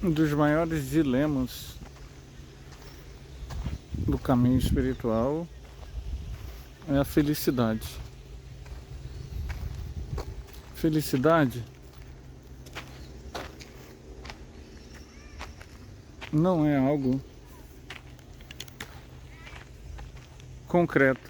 Um dos maiores dilemas do caminho espiritual é a felicidade. Felicidade não é algo concreto.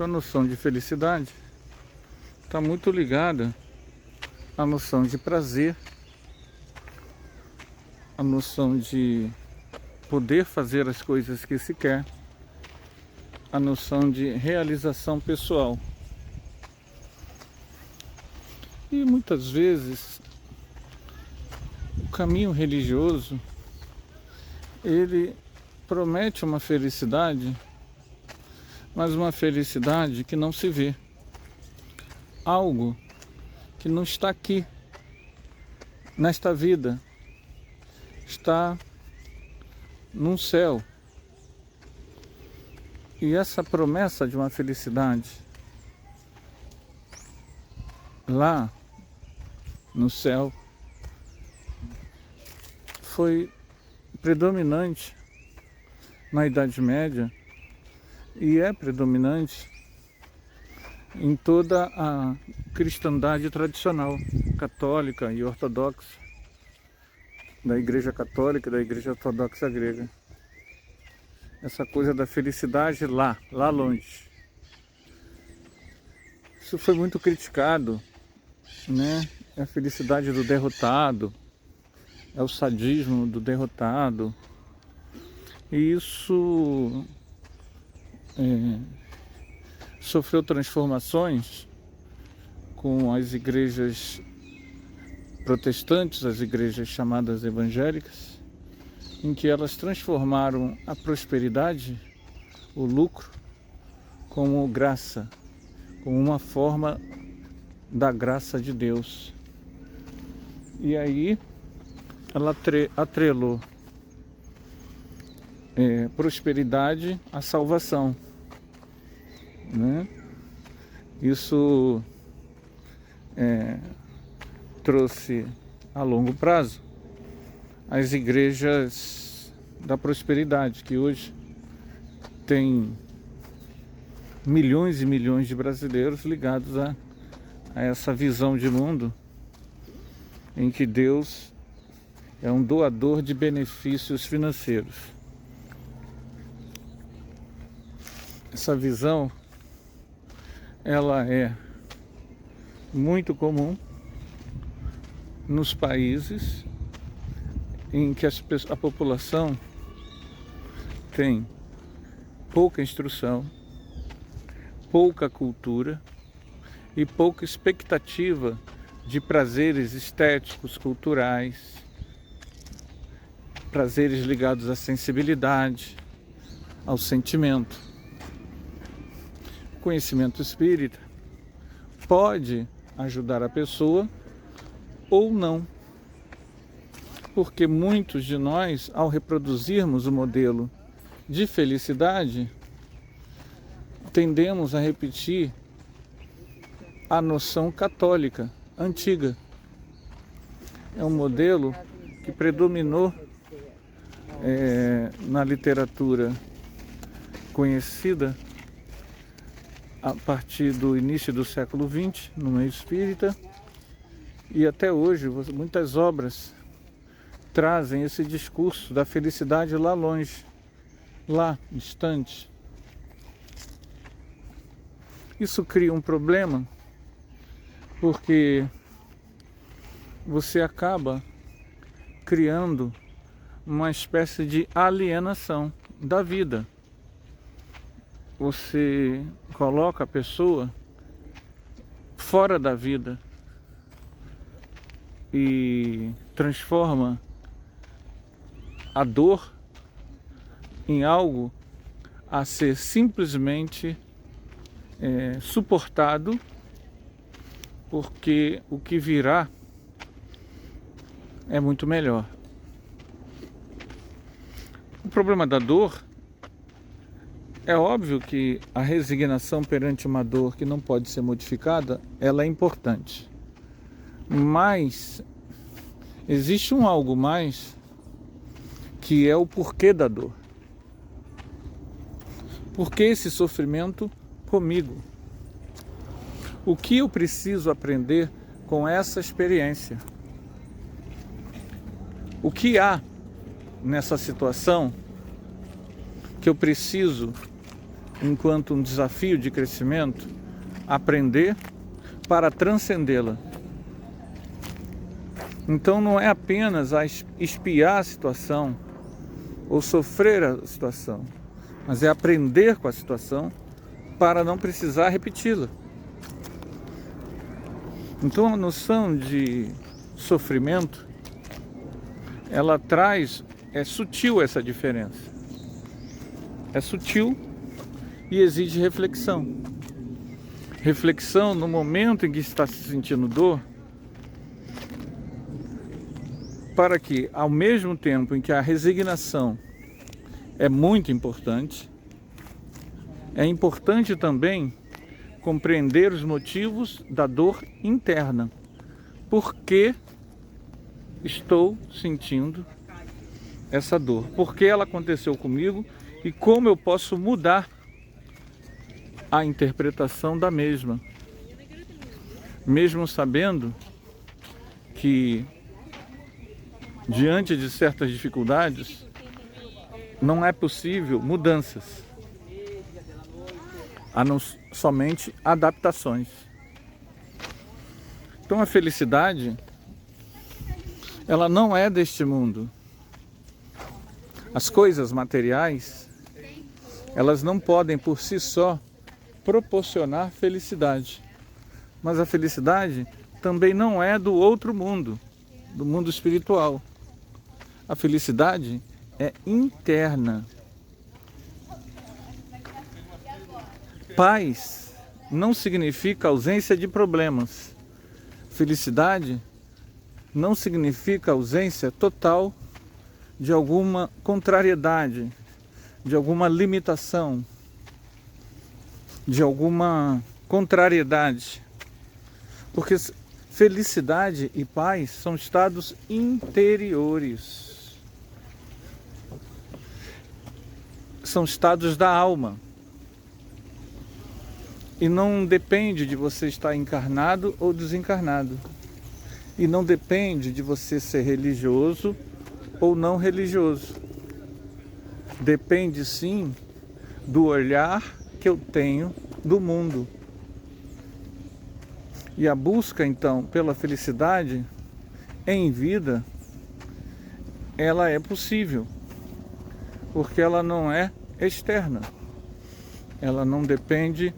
A noção de felicidade está muito ligada à noção de prazer, à noção de poder fazer as coisas que se quer, a noção de realização pessoal. E muitas vezes o caminho religioso ele promete uma felicidade, mas uma felicidade que não se vê. Algo que não está aqui, nesta vida, está num céu. E essa promessa de uma felicidade lá no céu foi predominante na Idade Média e é predominante em toda a cristandade tradicional, católica e ortodoxa, da Igreja Católica e da Igreja Ortodoxa grega. Essa coisa da felicidade lá longe. Isso foi muito criticado, né? É a felicidade do derrotado, é o sadismo do derrotado. E isso sofreu transformações com as igrejas protestantes, as igrejas chamadas evangélicas, em que elas transformaram a prosperidade, o lucro, como graça, como uma forma da graça de Deus. E aí ela atrelou prosperidade à salvação, né? Isso trouxe a longo prazo as igrejas da prosperidade, que hoje tem milhões e milhões de brasileiros ligados a essa visão de mundo em que Deus é um doador de benefícios financeiros. Essa visão, ela é muito comum nos países em que a população tem pouca instrução, pouca cultura e pouca expectativa de prazeres estéticos, culturais, prazeres ligados à sensibilidade, ao sentimento. O conhecimento espírita pode ajudar a pessoa ou não, porque muitos de nós, ao reproduzirmos o modelo de felicidade, tendemos a repetir a noção católica antiga. É um modelo que predominou na literatura conhecida a partir do início do século XX, no meio espírita, e até hoje muitas obras trazem esse discurso da felicidade lá longe, lá distante. Isso cria um problema, porque você acaba criando uma espécie de alienação da vida. Você coloca a pessoa fora da vida e transforma a dor em algo a ser simplesmente suportado, porque o que virá é muito melhor. O problema da dor é óbvio que a resignação perante uma dor que não pode ser modificada, ela é importante. Mas Existe um algo mais, que é o porquê da dor. Por que esse sofrimento comigo? O que eu preciso aprender com essa experiência? O que há nessa situação que eu preciso, enquanto um desafio de crescimento, aprender para transcendê-la? Então não é apenas espiar a situação ou sofrer a situação, mas é aprender com a situação para não precisar repeti-la. Então a noção de sofrimento, ela traz, é sutil essa diferença. É sutil e exige reflexão. Reflexão no momento em que está se sentindo dor, para que, ao mesmo tempo em que a resignação é muito importante, é importante também compreender os motivos da dor interna. Por que estou sentindo essa dor? Por que ela aconteceu comigo e como eu posso mudar a interpretação da mesma? Mesmo sabendo que, diante de certas dificuldades, não é possível mudanças, a não somente adaptações. Então a felicidade, ela não é deste mundo. As coisas materiais, elas não podem por si só proporcionar felicidade. Mas a felicidade também não é do outro mundo, do mundo espiritual. A felicidade é interna. Paz não significa ausência de problemas. Felicidade não significa ausência total de alguma contrariedade, de alguma limitação, de alguma contrariedade. Porque felicidade e paz são estados interiores. São estados da alma. E não depende de você estar encarnado ou desencarnado. E não depende de você ser religioso ou não religioso. Depende sim do olhar que eu tenho do mundo. E a busca então pela felicidade em vida, ela é possível, porque ela não é externa. Ela não depende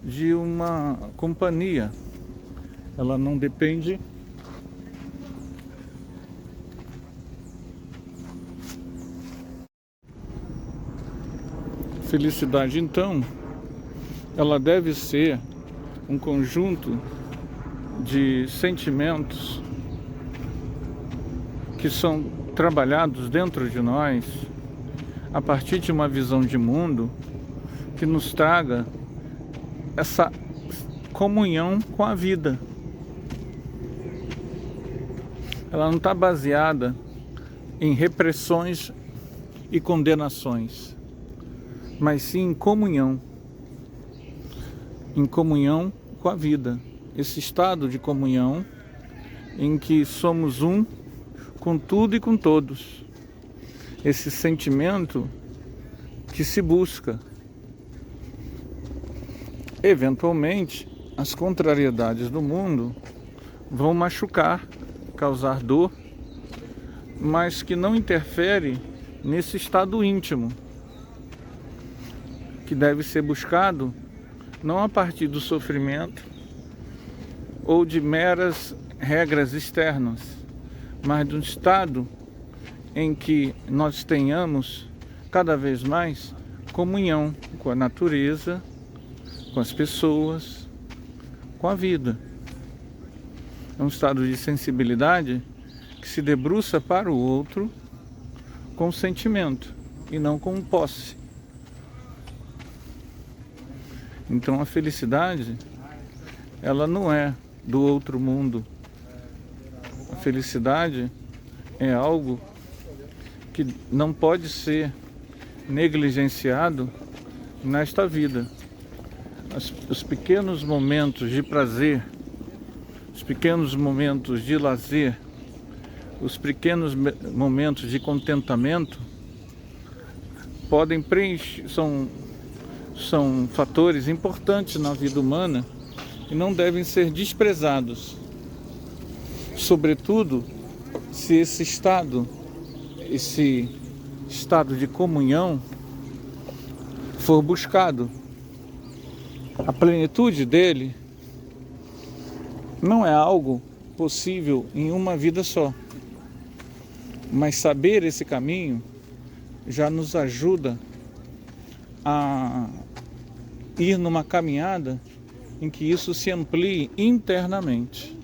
de uma companhia. Ela não depende felicidade, então, ela deve ser um conjunto de sentimentos que são trabalhados dentro de nós a partir de uma visão de mundo que nos traga essa comunhão com a vida. Ela não está baseada em repressões e condenações, mas sim em comunhão com a vida. Esse estado de comunhão em que somos um com tudo e com todos. Esse sentimento que se busca. Eventualmente, as contrariedades do mundo vão machucar, causar dor, mas que não interfere nesse estado íntimo, que deve ser buscado não a partir do sofrimento ou de meras regras externas, mas de um estado em que nós tenhamos cada vez mais comunhão com a natureza, com as pessoas, com a vida. É um estado de sensibilidade que se debruça para o outro com sentimento e não com posse. Então a felicidade, ela não é do outro mundo. A felicidade é algo que não pode ser negligenciado nesta vida. Os pequenos momentos de prazer, os pequenos momentos de lazer, os pequenos momentos de contentamento podem preencher, são fatores importantes na vida humana e não devem ser desprezados. Sobretudo, se esse estado de comunhão for buscado. A plenitude dele não é algo possível em uma vida só, mas saber esse caminho já nos ajuda a ir numa caminhada em que isso se amplie internamente.